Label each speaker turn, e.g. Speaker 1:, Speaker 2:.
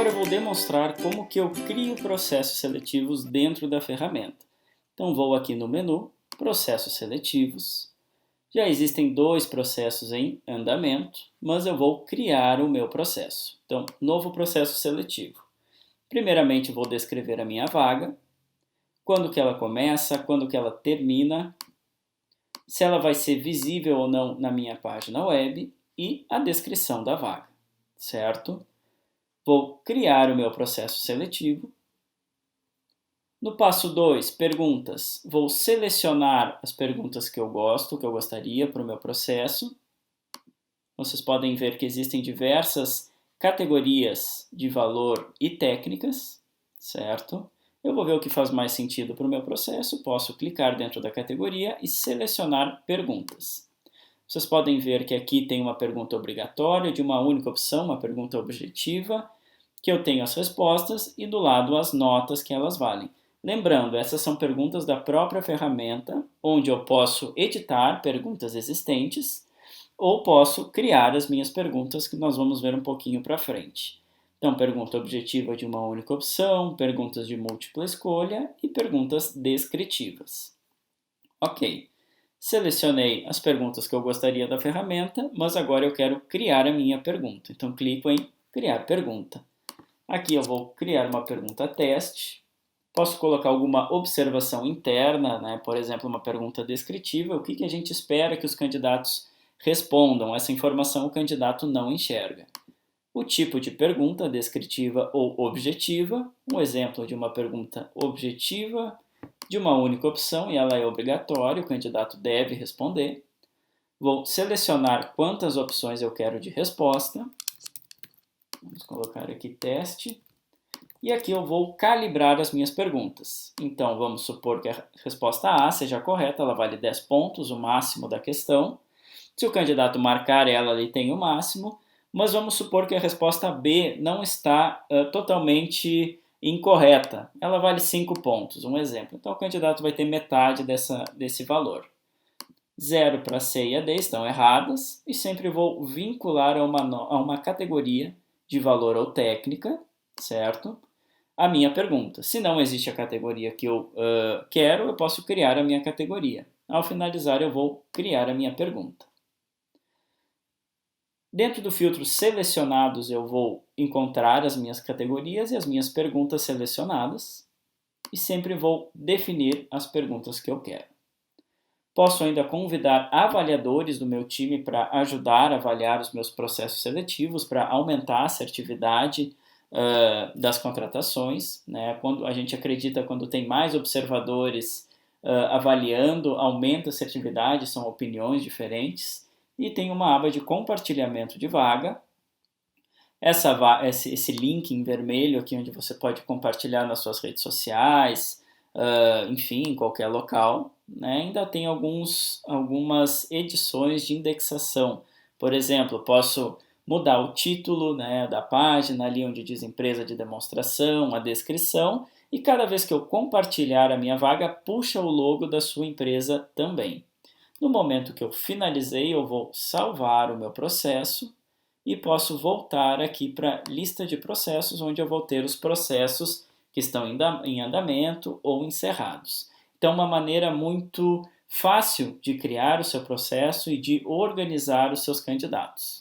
Speaker 1: Agora eu vou demonstrar como que eu crio processos seletivos dentro da ferramenta. Então vou aqui no menu, Processos Seletivos. Já existem dois processos em andamento, mas eu vou criar o meu processo. Então, novo processo seletivo. Primeiramente vou descrever a minha vaga, quando que ela começa, quando que ela termina, se ela vai ser visível ou não na minha página web e a descrição da vaga, certo? Vou criar o meu processo seletivo. No passo 2, perguntas, vou selecionar as perguntas que eu gosto, que eu gostaria para o meu processo. Vocês podem ver que existem diversas categorias de valor e técnicas, certo? Eu vou ver o que faz mais sentido para o meu processo, posso clicar dentro da categoria e selecionar perguntas. Vocês podem ver que aqui tem uma pergunta obrigatória de uma única opção, uma pergunta objetiva, que eu tenho as respostas e do lado as notas que elas valem. Lembrando, essas são perguntas da própria ferramenta, onde eu posso editar perguntas existentes ou posso criar as minhas perguntas, que nós vamos ver um pouquinho para frente. Então, pergunta objetiva de uma única opção, perguntas de múltipla escolha e perguntas descritivas. Ok, selecionei as perguntas que eu gostaria da ferramenta, mas agora eu quero criar a minha pergunta. Então, clico em Criar Pergunta. Aqui eu vou criar uma pergunta teste. Posso colocar alguma observação interna, né? Por exemplo, uma pergunta descritiva. O que a gente espera que os candidatos respondam? Essa informação o candidato não enxerga. O tipo de pergunta, descritiva ou objetiva. Um exemplo de uma pergunta objetiva, de uma única opção, e ela é obrigatória, o candidato deve responder. Vou selecionar quantas opções eu quero de resposta. Vamos colocar aqui teste. E aqui eu vou calibrar as minhas perguntas. Então, vamos supor que a resposta A seja correta, ela vale 10 pontos, o máximo da questão. Se o candidato marcar ela, ele tem o máximo, mas vamos supor que a resposta B não está totalmente incorreta. Ela vale 5 pontos, um exemplo. Então, o candidato vai ter metade desse valor. 0 para C e a D estão erradas, e sempre vou vincular a uma categoria de valor ou técnica, certo? A minha pergunta. Se não existe a categoria que eu quero, eu posso criar a minha categoria. Ao finalizar, eu vou criar a minha pergunta. Dentro do filtro Selecionados, eu vou encontrar as minhas categorias e as minhas perguntas selecionadas e sempre vou definir as perguntas que eu quero. Posso ainda convidar avaliadores do meu time para ajudar a avaliar os meus processos seletivos, para aumentar a assertividade das contratações, né? Quando a gente acredita, quando tem mais observadores avaliando, aumenta a assertividade, são opiniões diferentes. E tem uma aba de compartilhamento de vaga. Esse link em vermelho aqui, onde você pode compartilhar nas suas redes sociais, enfim, em qualquer local, né? Ainda tem algumas edições de indexação. Por exemplo, posso mudar o título, né, da página, ali onde diz empresa de demonstração, a descrição, e cada vez que eu compartilhar a minha vaga, puxa o logo da sua empresa também. No momento que eu finalizei, eu vou salvar o meu processo e posso voltar aqui para a lista de processos, onde eu vou ter os processos que estão em andamento ou encerrados. Então, uma maneira muito fácil de criar o seu processo e de organizar os seus candidatos.